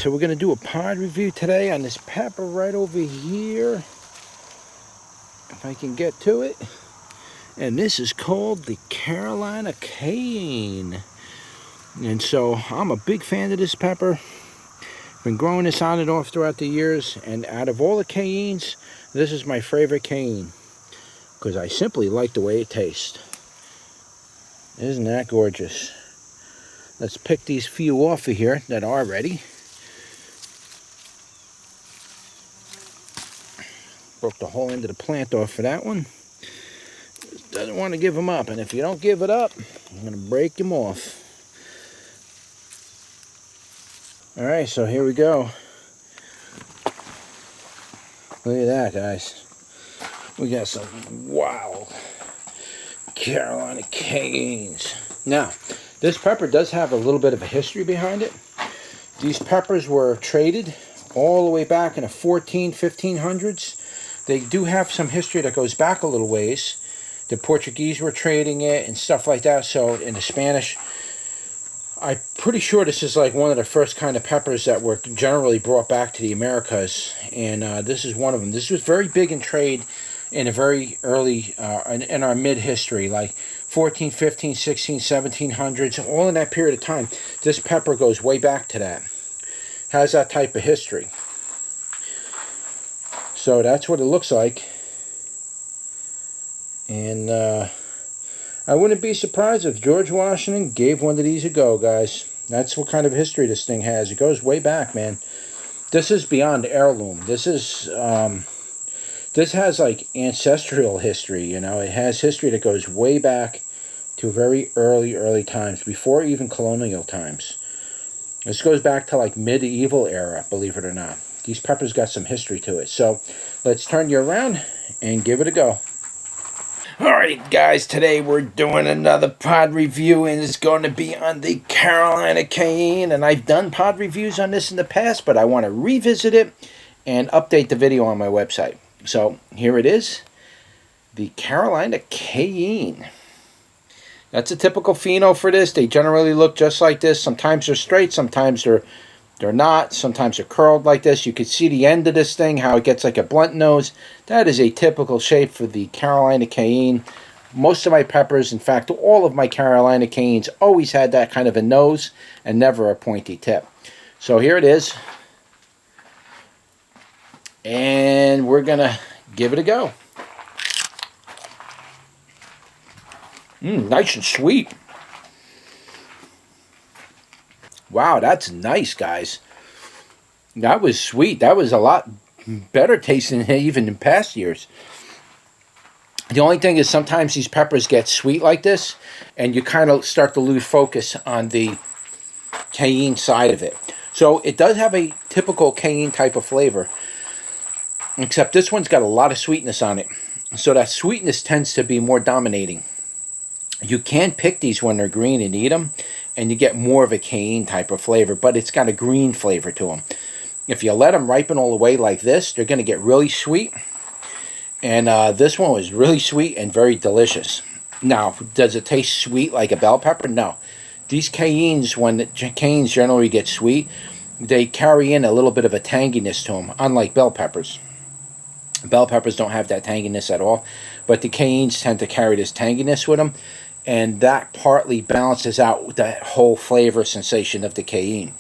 so we're going to do a pod review today on this pepper right over here, if I can get to it. And this is called the Carolina Cayenne. And so I'm a big fan of this pepper. Been growing this on and off throughout the years, and out of all the cayennes, this is my favorite cayenne because I simply like the way it tastes. Isn't that gorgeous? Let's pick these few off of here that are ready. Broke the whole end of the plant off for that one. Doesn't want to give them up, and if you don't give it up, I'm going to break them off. All right, so here we go. Look at that, guys. We got some wild Carolina Cayennes. Now, this pepper does have a little bit of a history behind it. These peppers were traded all the way back in the 1500s. They do have some history that goes back a little ways. The Portuguese were trading it and stuff like that. So in the Spanish, I'm pretty sure this is like one of the first kind of peppers that were generally brought back to the Americas. And this is one of them. This was very big in trade in a very early, in our mid-history, like 14, 15, 16, 1700s, all in that period of time. This pepper goes way back to that. Has that type of history. So that's what it looks like. And I wouldn't be surprised if George Washington gave one of these a go, guys. That's what kind of history this thing has. It goes way back, man. This is beyond heirloom. This is... this has like ancestral history, you know. It has history that goes way back to very early times, before even colonial times. This goes back to like medieval era, believe it or not. These peppers got some history to it. So let's turn you around and give it a go. Alright guys, today we're doing another pod review, and it's going to be on the Carolina Cayenne. And I've done pod reviews on this in the past, but I want to revisit it and update the video on my website. So here it is, the Carolina Cayenne. That's a typical pheno for this. They generally look just like this. Sometimes they're straight, sometimes they're not. Sometimes they're curled like this. You can see the end of this thing, how it gets like a blunt nose. That is a typical shape for the Carolina Cayenne. Most of my peppers, in fact, all of my Carolina Cayennes always had that kind of a nose and never a pointy tip. So here it is. And we're going to give it a go. Nice and sweet. Wow, that's nice, guys. That was sweet. That was a lot better tasting than even in past years. The only thing is sometimes these peppers get sweet like this, and you kind of start to lose focus on the cayenne side of it. So it does have a typical cayenne type of flavor, except this one's got a lot of sweetness on it. So that sweetness tends to be more dominating. You can pick these when they're green and eat them, and you get more of a cayenne type of flavor, but it's got a green flavor to them. If you let them ripen all the way like this, they're going to get really sweet. And this one was really sweet and very delicious. Now, does it taste sweet like a bell pepper? No. These cayennes, when the cayennes generally get sweet, they carry in a little bit of a tanginess to them, unlike bell peppers. Bell peppers don't have that tanginess at all, but the cayennes tend to carry this tanginess with them, and that partly balances out that whole flavor sensation of the cayenne.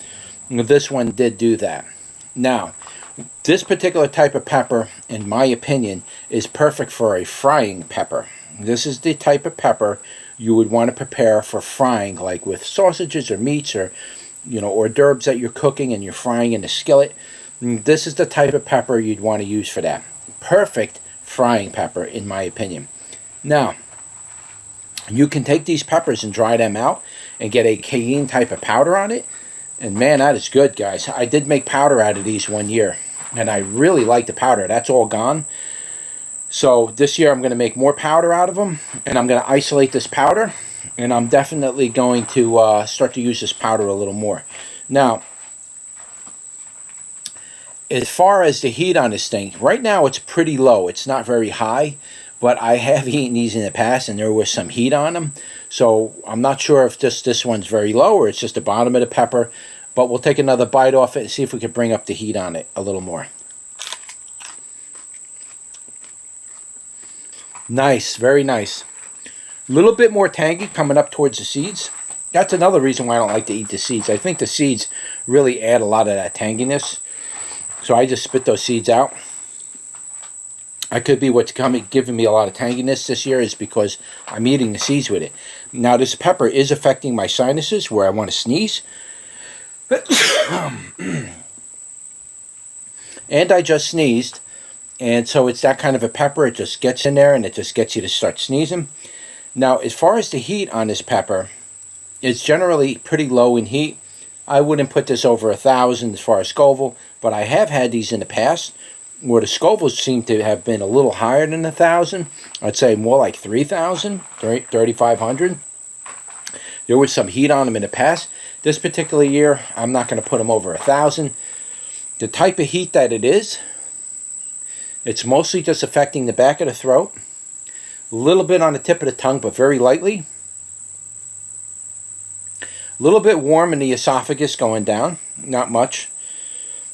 This one did do that. Now, this particular type of pepper, in my opinion, is perfect for a frying pepper. This is the type of pepper you would want to prepare for frying, like with sausages or meats, or hors d'oeuvres that you're cooking and you're frying in a skillet. This is the type of pepper you'd want to use for that. Perfect frying pepper, in my opinion. Now, you can take these peppers and dry them out and get a cayenne type of powder on it. And man, that is good, guys. I did make powder out of these one year, and I really like the powder. That's all gone. So this year I'm going to make more powder out of them, and I'm going to isolate this powder, and I'm definitely going to start to use this powder a little more. Now, as far as the heat on this thing, right now it's pretty low. It's not very high, but I have eaten these in the past and there was some heat on them. So I'm not sure if this one's very low or it's just the bottom of the pepper. But we'll take another bite off it and see if we can bring up the heat on it a little more. Nice, very nice. A little bit more tangy coming up towards the seeds. That's another reason why I don't like to eat the seeds. I think the seeds really add a lot of that tanginess. So I just spit those seeds out. I could be what's giving me a lot of tanginess this year is because I'm eating the seeds with it. Now this pepper is affecting my sinuses where I want to sneeze. And I just sneezed. And so it's that kind of a pepper. It just gets in there and it just gets you to start sneezing. Now as far as the heat on this pepper, it's generally pretty low in heat. I wouldn't put this over 1,000 as far as Scoville, but I have had these in the past where the Scovilles seem to have been a little higher than 1,000. I'd say more like 3,000, 3,500. There was some heat on them in the past. This particular year, I'm not going to put them over 1,000. The type of heat that it is, it's mostly just affecting the back of the throat. A little bit on the tip of the tongue, but very lightly. A little bit warm in the esophagus going down. Not much.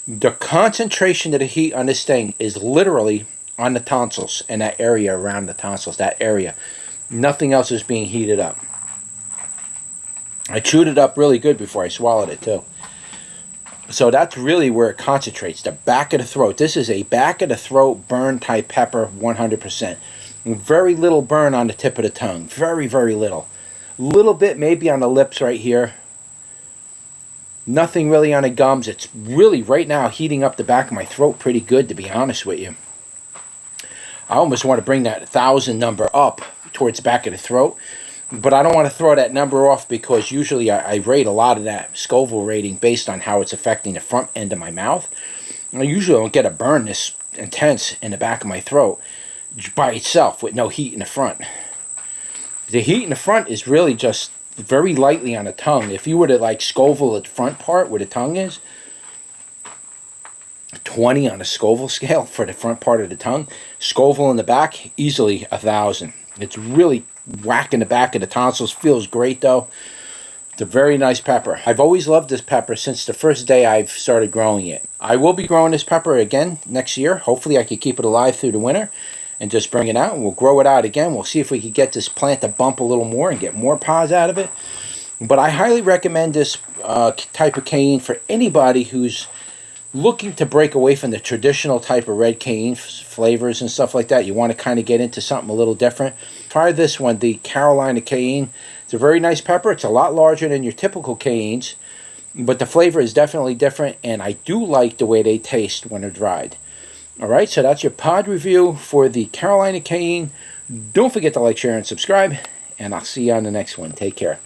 The concentration of the heat on this thing is literally on the tonsils and that area around the tonsils, that area. Nothing else is being heated up. I chewed it up really good before I swallowed it too. So that's really where it concentrates, the back of the throat. This is a back of the throat burn type pepper, 100%. Very little burn on the tip of the tongue. Very, very little. Little bit maybe on the lips right here. Nothing really on the gums. It's really right now heating up the back of my throat pretty good, to be honest with you. I almost want to bring that 1,000 number up towards the back of the throat. But I don't want to throw that number off because usually I rate a lot of that Scoville rating based on how it's affecting the front end of my mouth. I usually don't get a burn this intense in the back of my throat by itself with no heat in the front. The heat in the front is really just very lightly on the tongue. If you were to like Scoville the front part where the tongue is, 20 on a Scoville scale for the front part of the tongue. Scoville in the back, easily 1,000. It's really whacking the back of the tonsils. Feels great though. It's a very nice pepper. I've always loved this pepper since the first day I've started growing it. I will be growing this pepper again next year. Hopefully I can keep it alive through the winter and just bring it out, and we'll grow it out again. We'll see if we can get this plant to bump a little more and get more pods out of it. But I highly recommend this type of cayenne for anybody who's looking to break away from the traditional type of red cayenne flavors and stuff like that. You want to kind of get into something a little different. Try this one, the Carolina Cayenne. It's a very nice pepper. It's a lot larger than your typical cayennes, but the flavor is definitely different, and I do like the way they taste when they're dried. Alright, so that's your pod review for the Carolina Cayenne. Don't forget to like, share, and subscribe, and I'll see you on the next one. Take care.